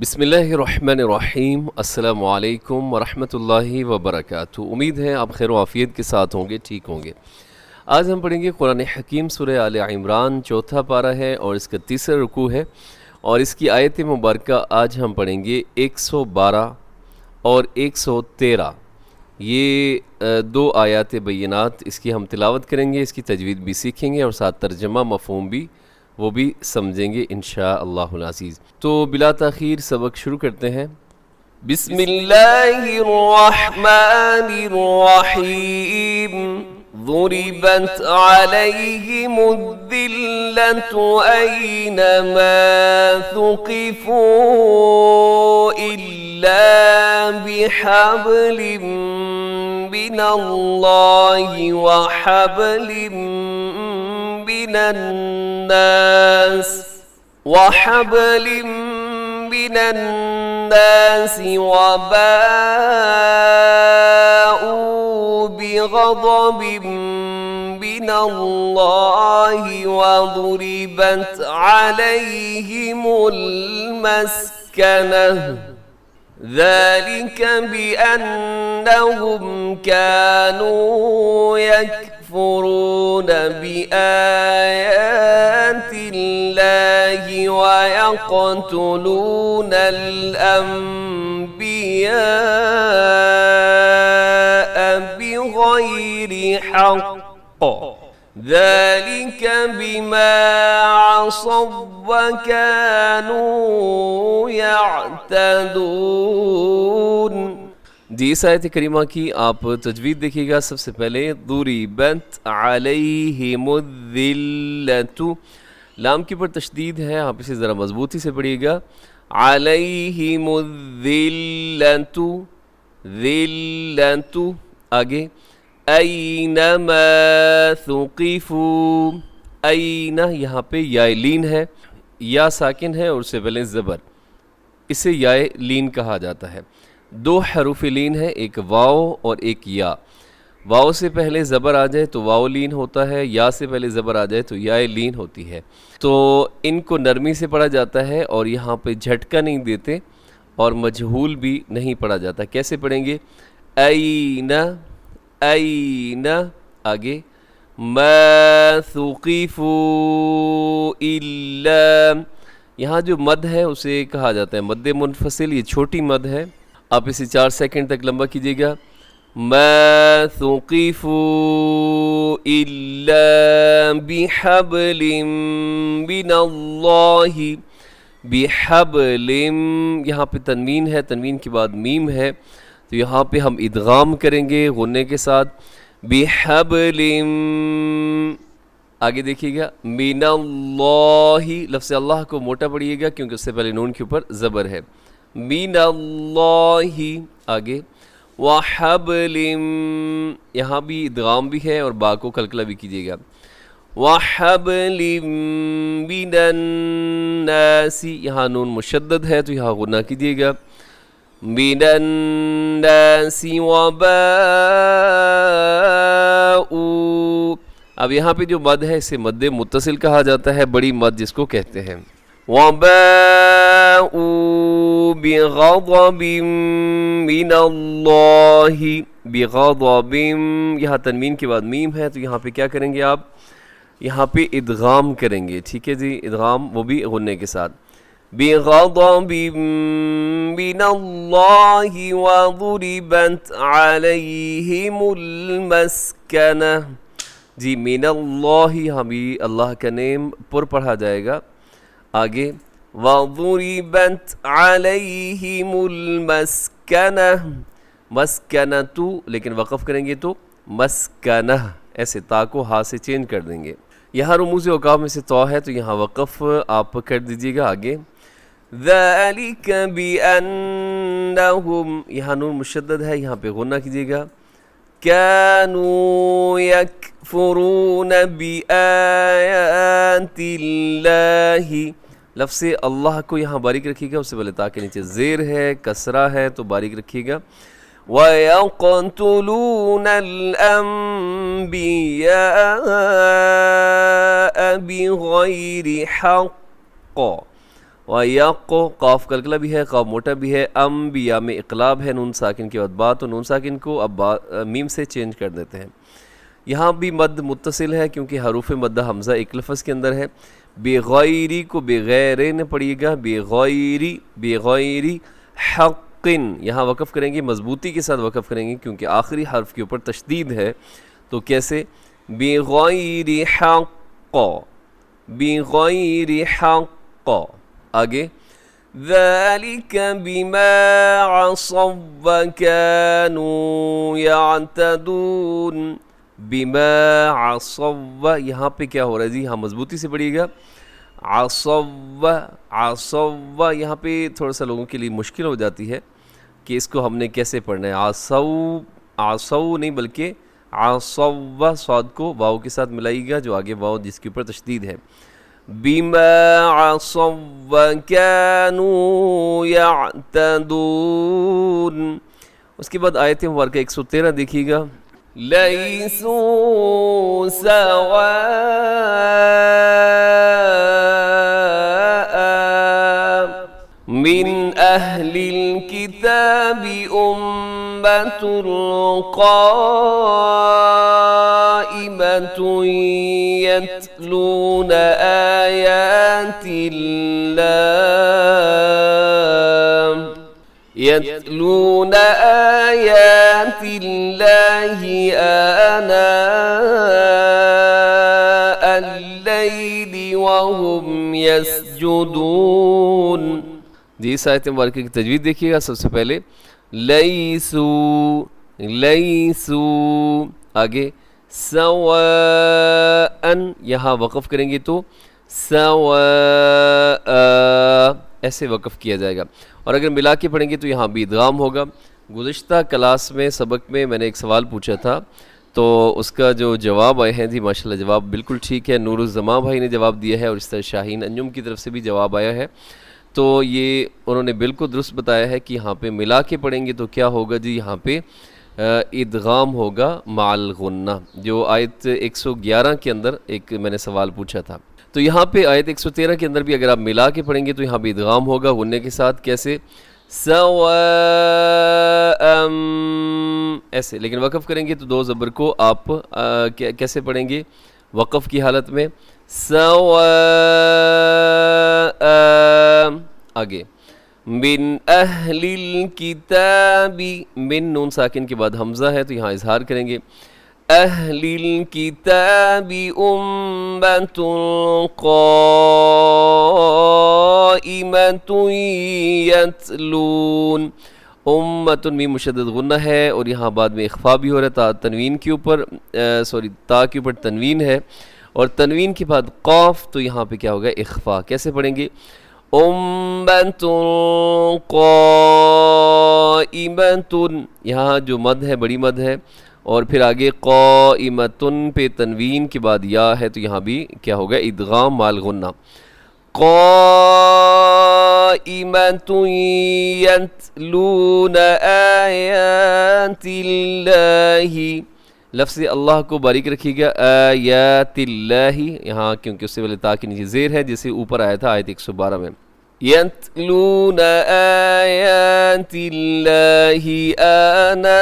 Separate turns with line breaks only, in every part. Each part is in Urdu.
بسم اللہ الرحمن الرحیم، السلام علیکم ورحمۃ اللہ وبرکاتہ۔ امید ہے آپ خیر و عافیت کے ساتھ ہوں گے، ٹھیک ہوں گے۔ آج ہم پڑھیں گے قرآن حکیم سورہ آل عمران، چوتھا پارہ ہے اور اس کا تیسرا رکوع ہے، اور اس کی آیت مبارکہ آج ہم پڑھیں گے 112 اور 113۔ یہ دو آیات بینات اس کی ہم تلاوت کریں گے، اس کی تجوید بھی سیکھیں گے اور ساتھ ترجمہ مفہوم بھی وہ بھی سمجھیں گے انشاءاللہ العزیز۔ تو بلا تاخیر سبق شروع کرتے ہیں۔ بسم اللہ الرحمن الرحیم۔ ضربت علیہم الذلة اینما ثقفوا الا بحبل من اللہ وحبل من الناس وباءوا بغضب من الله وضربت عليهم المسكنة ذلك بأنهم كانوا يكفرون بآيات الله ويقتلون الأنبياء بغير حق ذلك بما عصوا وكانوا يعتدون۔ جی اس آیت کریمہ کی آپ تجوید دیکھیے گا۔ سب سے پہلے ضربت علیہم الذلۃ، لام کے پر تشدید ہے، آپ اسے ذرا مضبوطی سے پڑھیے گا۔ علیہم الذلۃ، ذلۃ، آگے اینما ثقفوا، این یہاں پہ یا لین ہے، یا ساکن ہے اور اس سے پہلے زبر، اسے یا لین کہا جاتا ہے۔ دو حروف لین ہے، ایک واو اور ایک یا۔ واو سے پہلے زبر آ جائے تو واو لین ہوتا ہے، یا سے پہلے زبر آ جائے تو یا لین ہوتی ہے۔ تو ان کو نرمی سے پڑھا جاتا ہے اور یہاں پہ جھٹکا نہیں دیتے اور مجہول بھی نہیں پڑھا جاتا۔ کیسے پڑھیں گے؟ این، این، آگے ما ثقفوا الا، یہاں جو مد ہے اسے کہا جاتا ہے مد منفصل، یہ چھوٹی مد ہے، آپ اسے 4 سیکنڈ تک لمبا کیجیے گا۔ ما ثقفوا الا بحبل من اللہ، بحبل، یہاں پہ تنوین ہے، تنوین کے بعد میم ہے، تو یہاں پہ ہم ادغام کریں گے غنے کے ساتھ۔ بحبل، آگے دیکھیے گا من اللہ، لفظ اللہ کو موٹا پڑھیے گا کیونکہ اس سے پہلے نون کے اوپر زبر ہے۔ من اللہ، آگے وحبل، یہاں بھی ادغام بھی ہے اور با کو کلکلہ بھی کیجیے گا۔ وحبل من الناس، یہاں نون مشدد ہے تو یہاں غنہ کیجیے گا۔ من الناس وباءوا، اب یہاں پہ جو مد ہے اسے مد متصل کہا جاتا ہے، بڑی مد جس کو کہتے ہیں۔ وباءوا بغضب من اللہ، بغضب، یہاں تنوین کے بعد میم ہے تو یہاں پہ کیا کریں گے آپ؟ یہاں پہ ادغام کریں گے، ٹھیک ہے جی، ادغام وہ بھی غنے کے ساتھ۔ بغضب من اللہ وضربت علیہم المسکنہ، جی من اللہ، یہاں بھی اللہ کا نیم پر پڑھا جائے گا۔ آگے وضربت علیہم المسکنہ، مسکنۃ، لیکن وقف کریں گے تو مسکنہ، ایسے تا کو ہا سے چینج کر دیں گے۔ یہاں رموز اوقاف میں سے تو ہے تو یہاں وقف آپ کر دیجیے گا۔ آگے ذالک بانہم، یہاں نون مشدد ہے، یہاں پہ غنہ کیجیے گا۔ کانوا یکفرون بآیات اللہ، لفظ اللہ کو یہاں باریک رکھیے گا، اس سے پہلے تا کے نیچے زیر ہے، کسرہ ہے تو باریک رکھیے گا۔ وَيَقْتُلُونَ الْأَنْبِيَاءَ بِغَيْرِ حَقٍّ وَيَقْ قاف کلکلا بھی ہے، قاف موٹا بھی ہے، انبیاء میں اقلاب ہے، نون ساکن کے بعد با، تو نون ساکن کو اب میم سے چینج کر دیتے ہیں۔ یہاں بھی مد متصل ہے کیونکہ حروف مدہ حمزہ ایک لفظ کے اندر ہے۔ بغیری کو بغیر نے پڑھیے گا، بغیری حقن، یہاں وقف کریں گے، مضبوطی کے ساتھ وقف کریں گے کیونکہ آخری حرف کے اوپر تشدید ہے، تو کیسے؟ بغیر حق، بغیر حق۔ آگے ذَلِكَ بِمَا عَصَوْا وَكَانُوا يَعْتَدُونَ۔ بِمَا عَصَوْا، یہاں پہ کیا ہو رہا ہے جی؟ ہاں مضبوطی سے پڑھیے گا، عَصَوْا، عَصَوْا، یہاں پہ تھوڑا سا لوگوں کے لیے مشکل ہو جاتی ہے کہ اس کو ہم نے کیسے پڑھنا ہے۔ عَصَوْا، عَصَوْا نہیں بلکہ عَصَوْا، صاد کو واو کے ساتھ ملائیے گا، جو آگے واو جس کے اوپر تشدید ہے۔ بِمَا عَصَوْا وَكَانُوا يَعْتَدُونَ۔ اس کے بعد آیت مبارکہ 113 دیکھیے گا، لَيْسُوا سَوَاءً مِّنْ أَهْلِ الْكِتَابِ أُمَّةٌ قَائِمَةٌ يَتْلُونَ آيَاتِ اللَّهِ آنَاءَ اللَّيْلِ وَهُمْ يَسْجُدُونَ۔ جی اس آیت مبارکہ کی تجوید دیکھیے گا، سب سے پہلے لیسو، لیسو، آگے سواءً، یہاں وقف کریں گے تو سواء، ایسے وقف کیا جائے گا، اور اگر ملا کے پڑھیں گے تو یہاں بھی ادغام ہوگا۔ گزشتہ کلاس میں سبق میں میں نے ایک سوال پوچھا تھا، تو اس کا جو جواب آئے ہیں جی ماشاءاللہ جواب بالکل ٹھیک ہے، نور الزماں بھائی نے جواب دیا ہے، اور اس طرح شاہین انجم کی طرف سے بھی جواب آیا ہے، تو یہ انہوں نے بالکل درست بتایا ہے کہ یہاں پہ ملا کے پڑھیں گے تو کیا ہوگا جی؟ یہاں پہ ادغام ہوگا مع الغنہ، جو آیت 111 کے اندر ایک میں نے سوال پوچھا تھا، تو یہاں پہ آیت 113 کے اندر بھی اگر آپ ملا کے پڑھیں گے تو یہاں بھی ادغام ہوگا غنے کے ساتھ، کیسے؟ سواء، ایسے، لیکن وقف کریں گے تو دو زبر کو آپ کیسے پڑھیں گے وقف کی حالت میں؟ سواء، آگے من اہل الکتاب، من نون ساکن کے بعد حمزہ ہے تو یہاں اظہار کریں گے، اہل الکتاب امۃ قائمۃ یتلون، امۃ میم مشدد غنہ ہے، اور یہاں بعد میں اخفا بھی ہو رہا ہے، تنوین کے اوپر تا کے اوپر تنوین ہے، اور تنوین کے بعد قاف، تو یہاں پہ کیا ہوگا؟ اخفا۔ کیسے پڑھیں گے؟ امۃ قائمۃ، یہاں جو مد ہے بڑی مد ہے، اور پھر آگے قائمۃ پہ تنوین کے بعد یا ہے، تو یہاں بھی کیا ہوگا؟ ادغام مع الغنہ، قائمۃ یتلون آیات اللہ، لفظ اللہ کو باریک رکھیے گا، آیات اللہ، یہاں کیونکہ اس سے پہلے تا کے نیچے زیر ہے جیسے اوپر آیا تھا آیت 112 میں، یتلون آیات اللہ آناء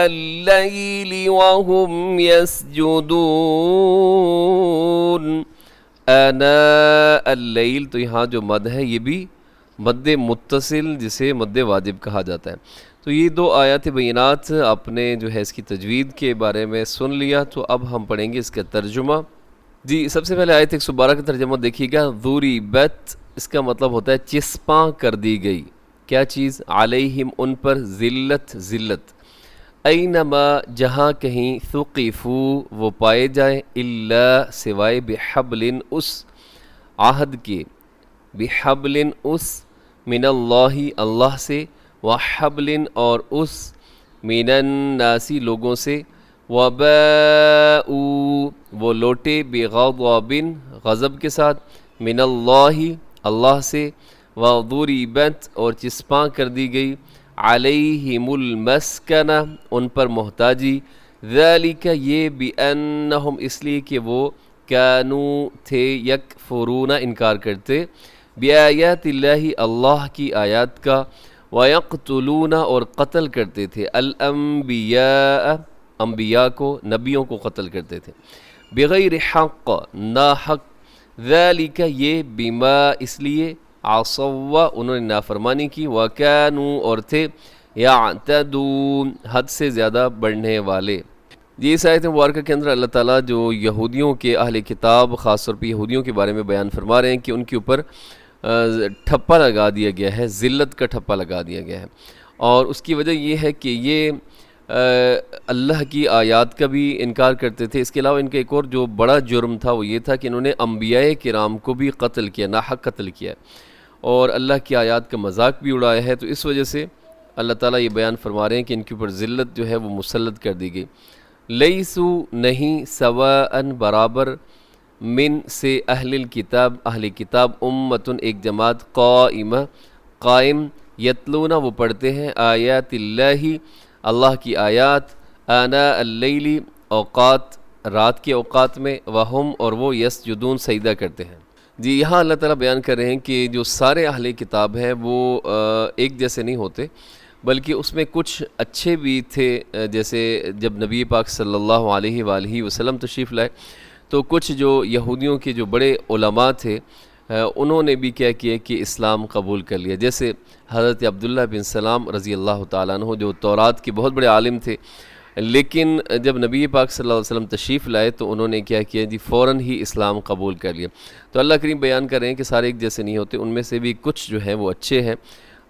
اللیل وهم یسجدون، آناء اللیل، تو یہاں جو مد ہے یہ بھی مد متصل جسے مد واجب کہا جاتا ہے۔ تو یہ دو آیات بینات آپ نے جو ہے اس کی تجوید کے بارے میں سن لیا، تو اب ہم پڑھیں گے اس کا ترجمہ۔ جی سب سے پہلے آیت 112 کا ترجمہ دیکھیے گا، ضُرِبَتْ، اس کا مطلب ہوتا ہے چسپاں کر دی گئی، کیا چیز؟ علیہم، ان پر، ذلت، ذلت، اینما، جہاں کہیں، ثقفوا، وہ پائے جائیں، الا، سوائے، بحبل، اس عہد کے، بحبل، اس، من اللہ، اللہ سے، وحبل، اور اس، من الناس، لوگوں سے، وباءوا، وہ لوٹے، بغضب، غضب کے ساتھ، من اللہ، اللہ سے، وضربت، اور چسپاں کر دی گئی، علیہم المسکنہ، ان پر محتاجی، ذالک، یہ، بانہم، اس لیے کہ وہ، کانو تھے یکفرون انکار کرتے بیآیات اللہ اللہ کی آیات کا ویقتلون اور قتل کرتے تھے الانبیاء انبیاء کو نبیوں کو قتل کرتے تھے بغیر حق نا حق ذالک یہ بما اس لیے عصوا انہوں نے نافرمانی کی وکانوا اور تھے یعتدون حد سے زیادہ بڑھنے والے۔ یہ اس آیت مبارکہ کے اندر اللہ تعالیٰ جو یہودیوں کے اہل کتاب خاص طور پہ یہودیوں کے بارے میں بیان فرما رہے ہیں کہ ان کے اوپر ٹھپا لگا دیا گیا ہے، ذلت کا ٹھپا لگا دیا گیا ہے، اور اس کی وجہ یہ ہے کہ یہ اللہ کی آیات کا بھی انکار کرتے تھے۔ اس کے علاوہ ان کا ایک اور جو بڑا جرم تھا وہ یہ تھا کہ انہوں نے انبیاء کرام کو بھی قتل کیا، ناحق قتل کیا اور اللہ کی آیات کا مذاق بھی اڑایا ہے۔ تو اس وجہ سے اللہ تعالیٰ یہ بیان فرما رہے ہیں کہ ان کے اوپر ذلت جو ہے وہ مسلط کر دی گئی۔ لیسو نہیں سواءً برابر من سے اہل کتاب امتن ایک جماعت قائمہ قائم یتلون وہ پڑھتے ہیں آیات اللہ کی آیات آناء اللیل اوقات رات کے اوقات میں وہم اور وہ یسجدون سجدہ کرتے ہیں۔ جی یہاں اللہ تعالیٰ بیان کر رہے ہیں کہ جو سارے اہل کتاب ہیں وہ ایک جیسے نہیں ہوتے، بلکہ اس میں کچھ اچھے بھی تھے، جیسے جب نبی پاک صلی اللہ علیہ وآلہ وسلم تشریف لائے تو کچھ جو یہودیوں کے جو بڑے علماء تھے انہوں نے بھی کیا کیا کہ اسلام قبول کر لیا، جیسے حضرت عبداللہ بن سلام رضی اللہ تعالیٰ عنہ جو تورات کے بہت بڑے عالم تھے، لیکن جب نبی پاک صلی اللہ علیہ وسلم تشریف لائے تو انہوں نے کیا کیا جی فوراً ہی اسلام قبول کر لیا۔ تو اللہ کریم بیان کر رہے ہیں کہ سارے ایک جیسے نہیں ہوتے، ان میں سے بھی کچھ جو ہیں وہ اچھے ہیں،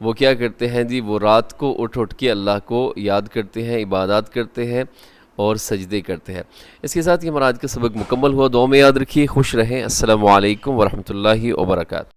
وہ کیا کرتے ہیں جی وہ رات کو اٹھ کے اللہ کو یاد کرتے ہیں، عبادات کرتے ہیں اور سجدے کرتے ہیں۔ اس کے ساتھ ہی ہمارا آج کا سبق مکمل ہوا، دعا میں یاد رکھیے، خوش رہیں، السلام علیکم ورحمۃ اللہ وبرکاتہ۔